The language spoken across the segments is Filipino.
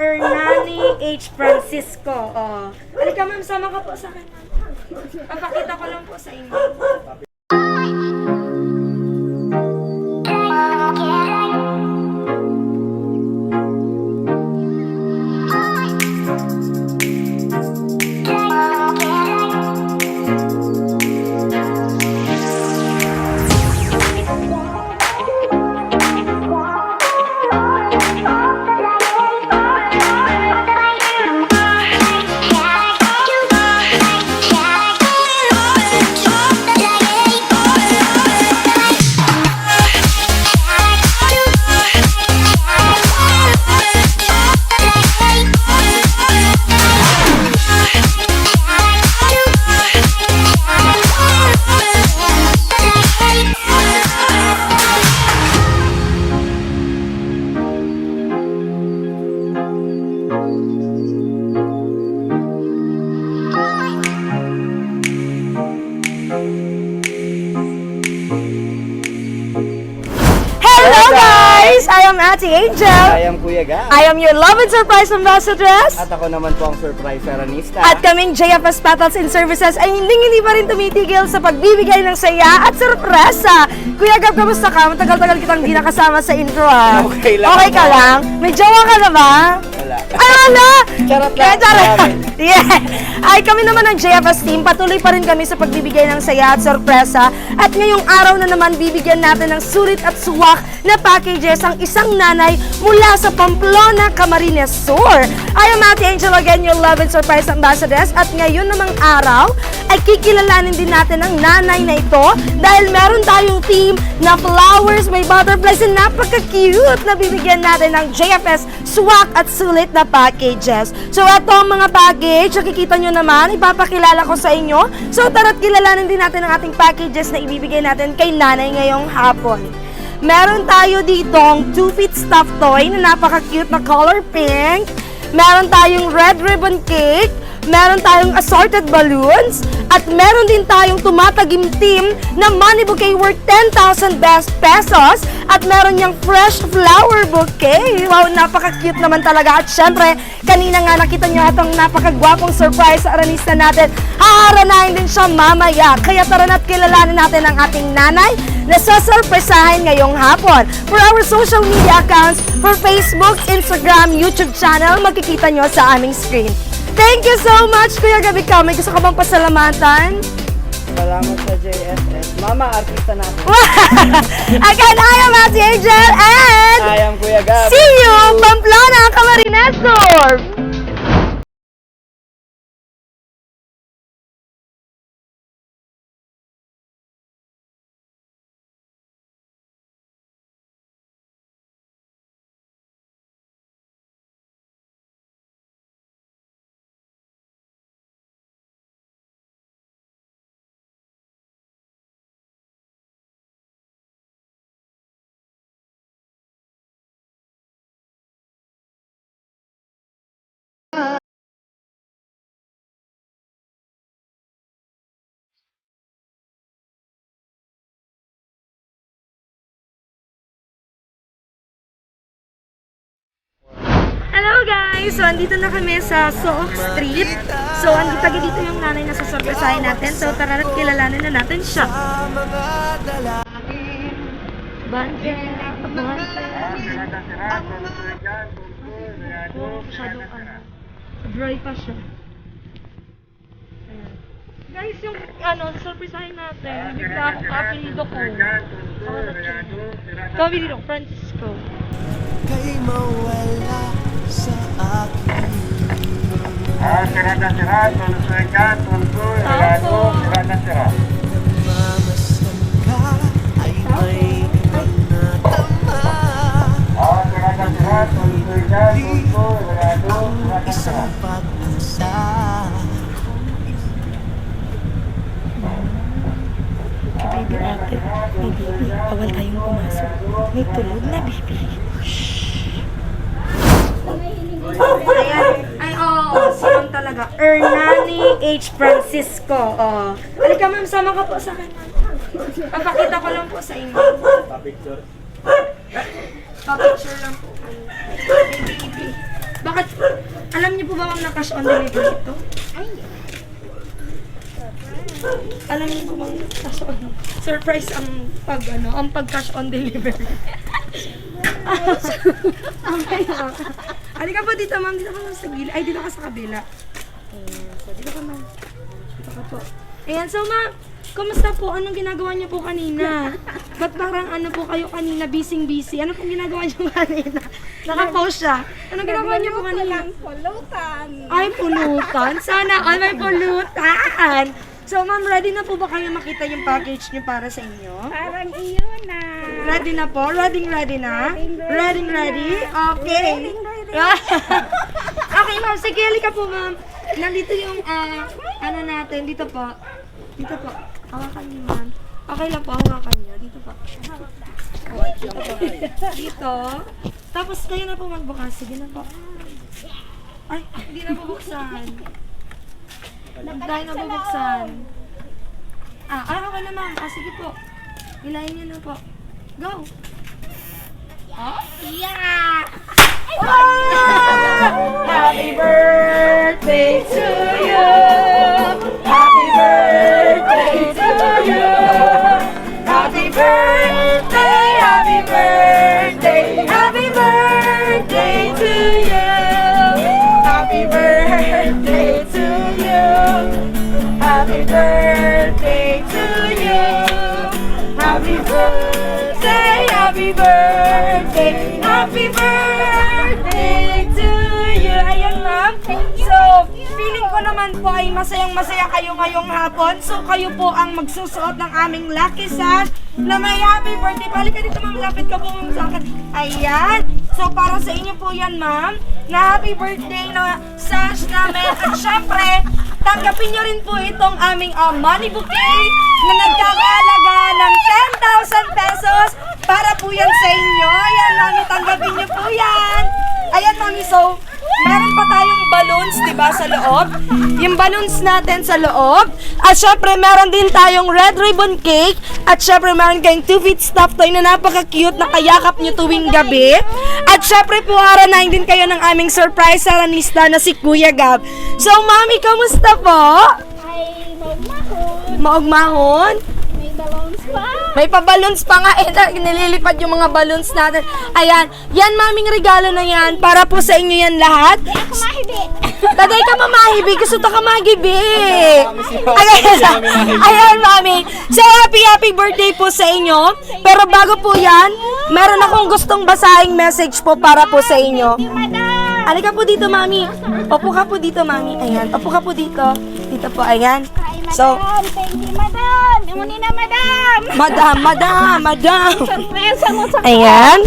Ernani H. Francisco. Halika ma'am, sama ka po sa akin. Papakita ko lang po sa inyo. Hello guys! I am Ate Angel. I am Kuya Gab. I am your love and surprise ambassadress. At ako naman po ang surprise serenista. At kaming JFS Petals and Services ay hindi pa rin tumitigil sa pagbibigay ng saya at sorpresa. Kuya Gab, kamusta ka? Matagal-tagal kitang di nakasama sa intro ha. Okay lang Okay ka ako. lang? May jowa ka na ba? Wala. Ay, wala! Charot lang. Charot. Marami. Yeah. Ay, kami naman ng JFS team, patuloy pa rin kami sa pagbibigay ng saya at sorpresa. At ngayong araw na naman, bibigyan natin ng sulit at suwak na packages ang isang nanay mula sa Pamplona, Camarines Sur. I am Ate Angel again, your love and surprise ambassadress. At ngayon namang araw, ay kikilalanin din natin ang nanay na ito dahil meron tayong team na flowers, may butterflies, and napaka-cute na bibigyan natin ng JFS swak at sulit na packages. So, ito ang mga package. Nakikita nyo naman, ipapakilala ko sa inyo. So, tara't kilalanin din natin ang ating packages na ibibigay natin kay nanay ngayong hapon. Meron tayo ditong 2-feet stuffed toy na napaka-cute na color pink. Meron tayong red ribbon cake. Meron tayong assorted balloons. At meron din tayong tumatagimtim na money bouquet worth 10,000 pesos. At meron niyang fresh flower bouquet. Wow, napaka-cute naman talaga. At syempre, kanina nga nakita niyo itong napakagwapong surprise sa aranista natin. Haharanahin din siya mamaya. Kaya tara na't kilalanin natin ang ating nanay na sasurpresahin ngayong hapon. For our social media accounts, for Facebook, Instagram, YouTube channel, makikita nyo sa aming screen. Thank you so much, Kuya Gabi ka. May gusto ka bang pasalamatan? Salamat sa JSS. Mama, artista natin. Again, I am Ate Angel and I am Kuya Gab. see you, Pamplona, Camarines Sur! Hello guys! So, andito na kami sa Sook Street. So, andito dito yung nanay na sasurpresahin natin. So, tara na't kilalanin na natin siya. Bante. Masyadong dry pa siya. Ayan. Guys, yung surpresahin natin, bigla akong apelido ko. Apelido, Francisco. Kay mawala sa akin. Sirada, tulsoy ka, tulsoy, sirada. Nagmamasan ka ay may ibang natama. Sirada, tulsoy ka, tulsoy, Isang pag-asa. Baby ate, may baby. Bawal tayong pumasok. May tulog na baby. Ayan. Ay, silang talaga. Ernani H. Francisco. Halika ma'am, sama ka po sa akin. Papakita ko lang po sa inyo. Pa-picture. Pa-picture lang po. Baby. Baka Bakit? Alam niyo po ba ma'am na cash on delivery ito? Alam niyo po bang cash on surprise ang pag cash on delivery. Okay na. Halika po dito ma'am, dito ka ma'am sa gilid. Ay, dito ka sa kabila. Ayan, so dito ka ma'am. Dito ka po. Ayan, so ma'am, kumusta po? Anong ginagawa niyo po kanina? Ba't parang ano po kayo kanina, busy? Ano pong ginagawa niyo kanina? Naka-post siya. Anong ginagawa niyo po kanina? Pulutan. Ay, pulutan. Sana all may pulutan. So, ma'am, ready na po ba kayo makita yung package niyo para sa inyo? Parang iyon na. Ready na po? Ready na? Ready? Okay. Okay, ma'am. Sige, halika po, ma'am. Nandito yung, ano natin. Dito po. Dito po. Hawakan niyo, ma'am. Okay lang po, hawakan niyo. Dito po. Dito. Tapos, kayo na po magbukas. Sige na po. Ay, hindi na bubuksan. Dahil na bubuksan. Okay na, ma'am. Sige po. Hilahin niyo na po. Go! Oh? Yeah! Happy birthday to you! Happy birthday to you! Happy birthday! Happy birthday! Happy birthday to you! Happy birthday to you! Happy birthday to you! Happy birthday! Happy birthday! Happy birthday to you! Ayan, ma'am. So, feeling ko naman po ay masayang-masaya kayo ngayong hapon. So, kayo po ang magsusuot ng aming lucky sash na may happy birthday. Balik ka dito, ma'am. Lapit ka po, ma'am, sa akin. Ayan. So, para sa inyo po yan, ma'am, na happy birthday na sash namin. At syempre, tanggapin nyo rin po itong aming money bouquet na nagkakahalaga ng 10,000 pesos para po yan sa inyo. Ayan, mami, tanggapin nyo po yan. Ayan, mami, so, meron pa tayong balloons, di ba, sa loob? Yung balloons natin sa loob. At syempre, meron din tayong red ribbon cake. At syempre, meron kayong 2 feet stuffed toy na napaka-cute na kayakap nyo tuwing gabi. At syempre po, haranahin din kayo ng aming surprise saranista na si Kuya Gab. So, mami, kamusta po? Ay, maumahon. Maugmahon? May balloons pa. May pa-balloons pa nga nililipad yung mga balloons natin. Ayan, yan maming regalo na yan para po sa inyo yan lahat. Ako mahibi. Taday ka mamahibi, gusto ta ka magibi. Ayan, mami. So, happy birthday po sa inyo. Pero bago po yan, meron akong gustong basahing message po para po sa inyo. Madam. Halika po dito, mami. Opo ka po dito, mami. Ayan, opo ka po dito. Dito po, ayan. Ay, madam. So, Thank you, madam. Muni na, madam. madam. Surpresa mo sa Ayan.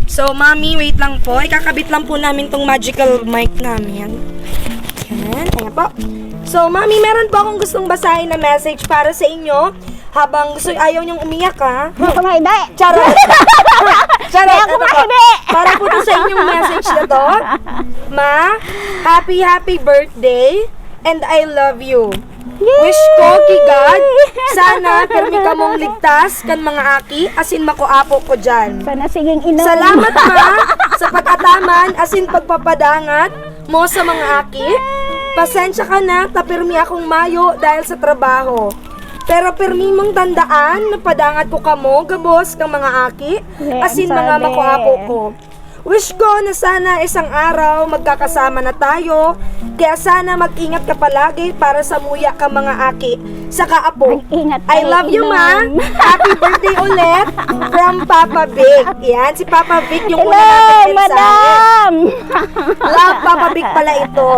So, mami, wait lang po. Ikakabit lang po namin tong magical mic namin. Ayan, ayan po. So, mami, meron po akong gustong basahin na message para sa inyo. Habang gusto, ayaw niyong umiyak, ha? Ako mahibi. Charot! Charot! Ako Ano po? mahibi. Para po to sa inyong message na to. Ma, happy birthday and I love you. Wish ko kay God, sana permi ka mong ligtas kan mga aki, asin makuapo ko dyan. Sana siging inom. Salamat ma sa pag-ataman, asin pagpapadangat mo sa mga aki. Pasensya ka na, tapirmi akong mayo dahil sa trabaho. Pero permi mong tandaan, napadangat ko kamo, gabos kang mga aki, asin mga sabi. makuapo ko. Wish ko na sana isang araw magkakasama na tayo. Kaya sana mag-ingat ka palagi para sa muya ka mga aki sa kaapo. Mag-ingat I love you, ma. Happy birthday ulit from Papa Vic. Yan, si Papa Vic yung una natin mensahe. madam. Love Papa Vic pala ito.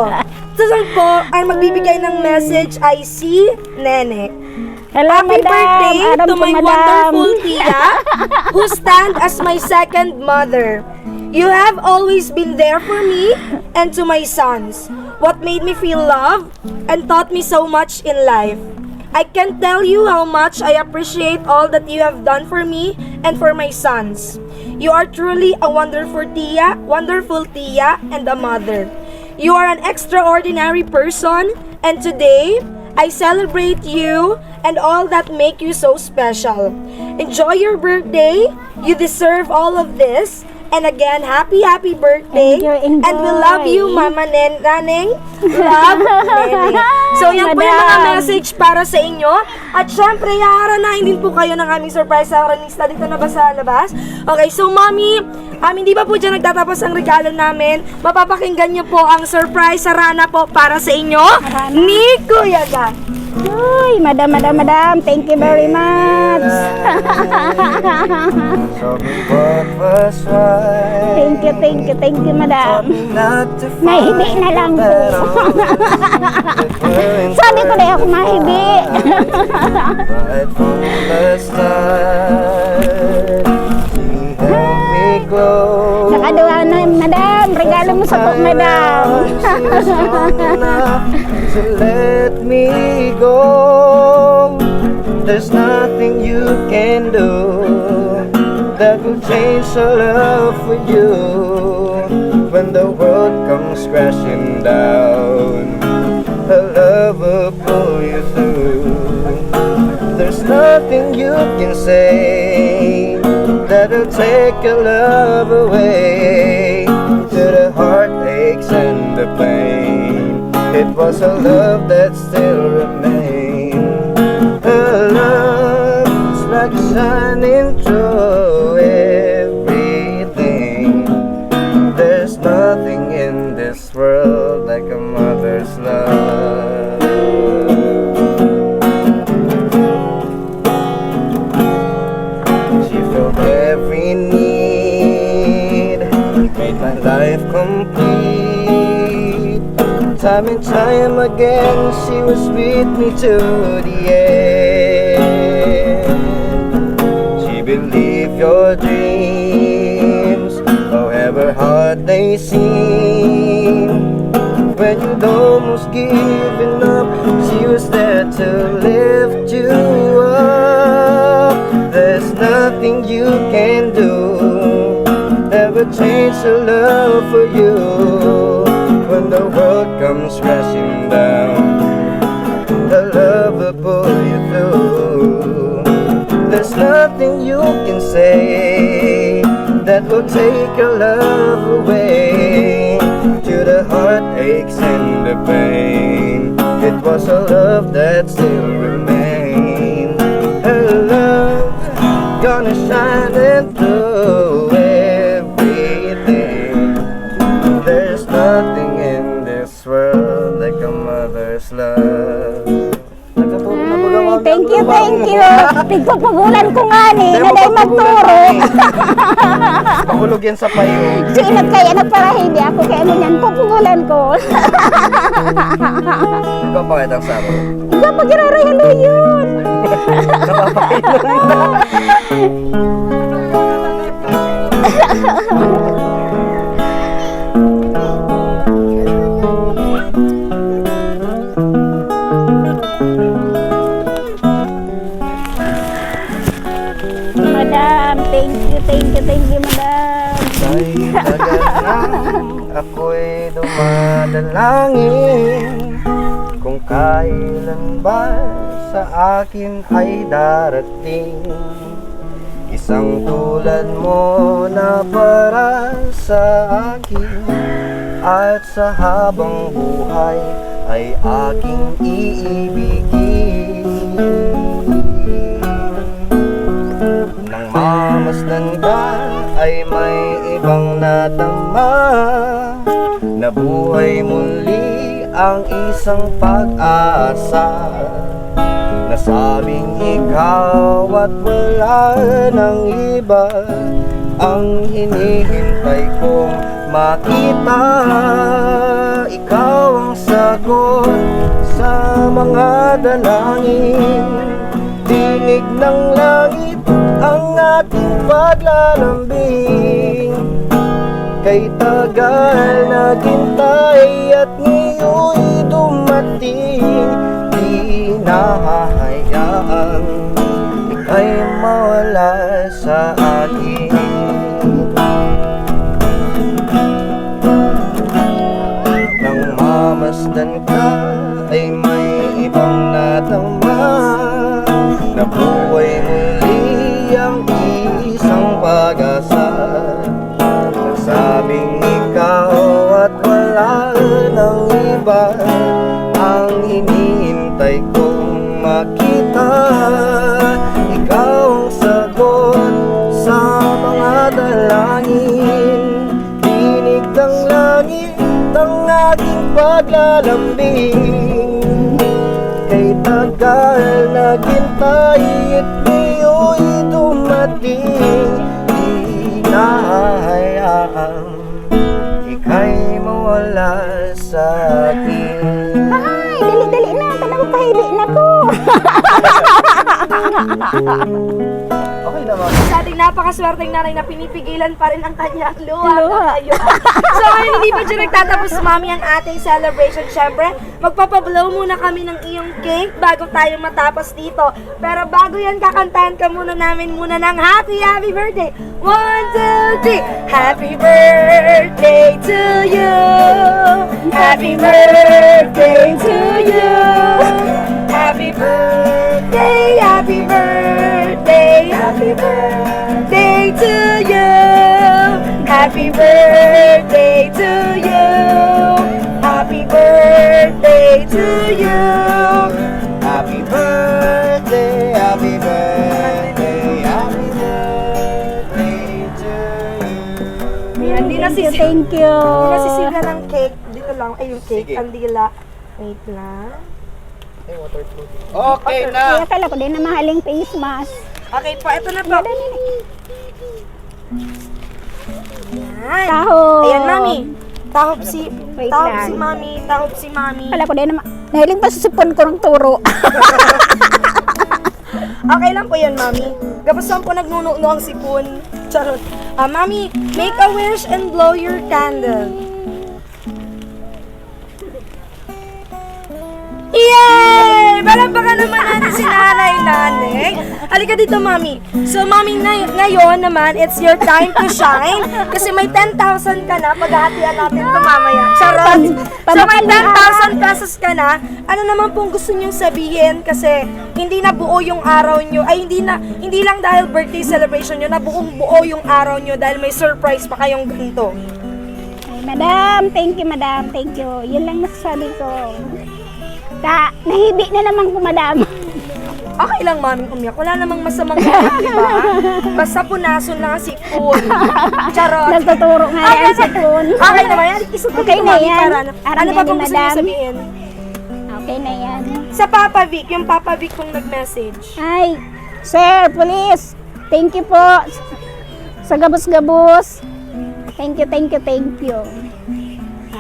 Susunod po, ang magbibigay ng message ay si Nene. Hello, Happy madam. birthday Aram to po, my madam. wonderful Tia, who stand as my second mother. You have always been there for me and to my sons. What made me feel loved and taught me so much in life. I can't tell you how much I appreciate all that you have done for me and for my sons. You are truly a wonderful Tia, and a mother. You are an extraordinary person, and today I celebrate you and all that make you so special. Enjoy your birthday. You deserve all of this. And again, happy birthday. Enjoy, enjoy. And we love you, Mama Naneng. Love, Neneng. So, yan po yung mga Madam. message para sa inyo. At syempre, haharanahin din po kayo ng aming surprise sa Ranista. Dito na ba sa labas? Okay, so, Mami, hindi ba po dyan nagtatapos ang regalo namin? Mapapakinggan niyo po ang surprise sa Rana po para sa inyo ni Kuya Gan. Uy, madam. Thank you very much. So what was right? Thank you, madam. Not to Mahibi na lang po. Sabi ko na ako mahibi. Right from the start, she held me close. Nakaduha na, madam. Regalo mo sa po, madam. She was strong enough to let me go. There's nothing you can do that will change our love for you. When the world comes crashing down, her love will pull you through. There's nothing you can say that'll take your love away. To the heartaches and the pain, it was a love that still remained. Her love is like shining through everything. There's nothing in this world like a mother's love. She filled every need, made my life complete. Time and time again, she was with me to the end. She believed your dreams, however hard they seem. When you'd almost given up, she was there to lift you up. There's nothing you can do that will change her love for you. When the world comes crashing down, her love will pull you through. There's nothing you can say that will take your love away. To the heartaches and the pain, it was a love that still remained. Her love gonna shine through everything. There's nothing in this world like a mother's love. Thank you. Tigpapagulan ko nga ni, na day magturo. Pahulog yan sa payo. Sinat kaya nagparahibi ako kaya ano yan, pupugulan ko. Ikaw pa kitang sabo. Ikaw pag irarayalo yun. Madam, thank you, madam. Ay, tagal ako'y dumadalangin kung kailan ba sa akin ay darating isang tulad mo na para sa akin, at sa habang buhay ay aking iibigin. Nang mamasdan ka ay may ibang natama, nabuhay muli ang isang pag-asa. Nasabing ikaw at wala ng iba ang hinihintay kong makita. Ikaw ang sagot sa mga dalangin, dinig ng langit ang ating paglalambing. Kay tagal naghintay at ngayon'y dumating, di nahahayaang ika'y mawala sa akin. Nang mamasdan ka ay may ibang natama, nabuhay muli ang isang pag-asa. ba ang hinihintay kong makita? Ikaw ang sagot sa mga dalangin. Tinig ng langit ang aking paglalambing. Kay tagal naghintay at ngayon'y dumating. Di nahahayaang ika'y mawala sa akin. Ay, dali-dali na. Tanong pahibi na ko. Okay naman. Sa ating napakaswerteng nanay na pinipigilan pa rin ang kanyang luha. Luha. So ngayon, hindi pa dyan nagtatapos, Mami, ang ating celebration. Siyempre, magpapablow muna kami ng iyong cake bago tayo matapos dito. Pero bago yan, kakantahan ka muna namin muna ng happy birthday. 1, 2, 3. Happy birthday to you. Happy birthday to you. Happy birthday, happy birthday, happy birthday to you. Happy birthday to you. Happy birthday to you. Happy birthday, happy birthday, happy birthday to you. Ayan, di Thank you, nasisi- thank you. Di nasisiga ng cake. Dito lang, ay yung cake, Sige. ang dila. Wait lang. Okay na. Kaya kala ko din na mahaling face mask. Okay po, ito na po. Ayan. Tahod. Ayan, Mami. Tahop si, Wait tahop lang. si Mami, tahop si Mami. Kala ko din na nahiling pa sa sipon ko ng turo. Okay lang po yan, Mami. Gapasan po nagnuno ang sipon. Charot. Mami, make a wish and blow your candle. Yay! Balabakan naman natin si Nanay. Halika dito, Mami. So, Mami, ngayon naman, it's your time to shine. Kasi may 10,000 ka na. Paghahatian natin ito mamaya. Charot. So, may 10,000 pesos ka na. Ano naman pong gusto nyong sabihin? Kasi hindi na buo yung araw nyo. Ay, hindi lang dahil birthday celebration nyo, na buong buo yung araw nyo dahil may surprise pa kayong ganito. Ay, madam, thank you, madam. Thank you. Yun lang masasabi ko. Nahibi na naman ko, madam. Okay lang, Maming umiyak. Wala namang masamang umiyak, di ba? Basta punason lang ang sipon. Charot. Nagtuturo nga yan sa sipon. Okay naman yan. Isuot Okay dito, na Mami, yan. para Aram ano yan pa ni pong gusto niyo Madam. sabihin? Okay na yan. Sa Papa Vic, yung Papa Vic kong nag-message. Ay, sir, police. Thank you po. Sa gabos-gabos. Thank you, thank you, thank you.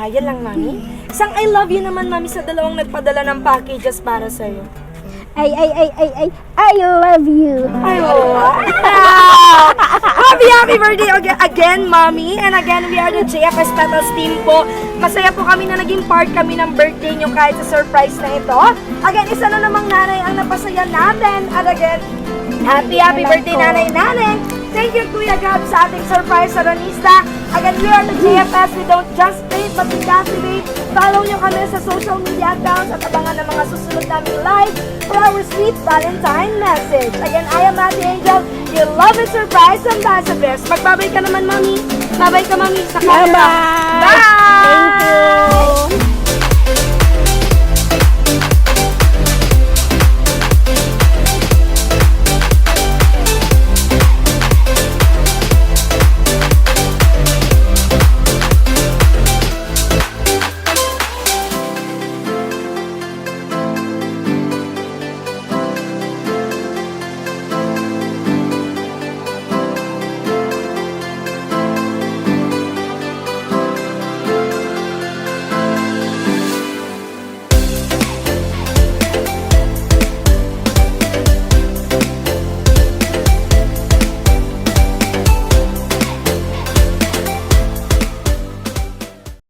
Yan lang, Mami. Isang I love you naman, Mami, sa dalawang nagpadala ng packages para sa'yo. I love you. Ay, wow! Happy birthday again, Mommy. And again, we are the JFS Petals team po. Masaya po kami na naging part kami ng birthday nyo kahit sa surprise na ito. Again, isa na namang nanay ang napasaya natin. At again, happy birthday, nanay. Thank you, Kuya Gab, sa ating surprise saronista. Again, we are the JFS. We don't just paint, but we captivate. Follow nyo kami sa social media accounts at abangan ng mga susunod naming live for our sweet Valentine message. Again, I am Ate Angel, your love and surprise ambassadors. Magbabay ka naman, Mami. Babay ka, Mami, sa camera. Bye-bye. Bye! Thank you.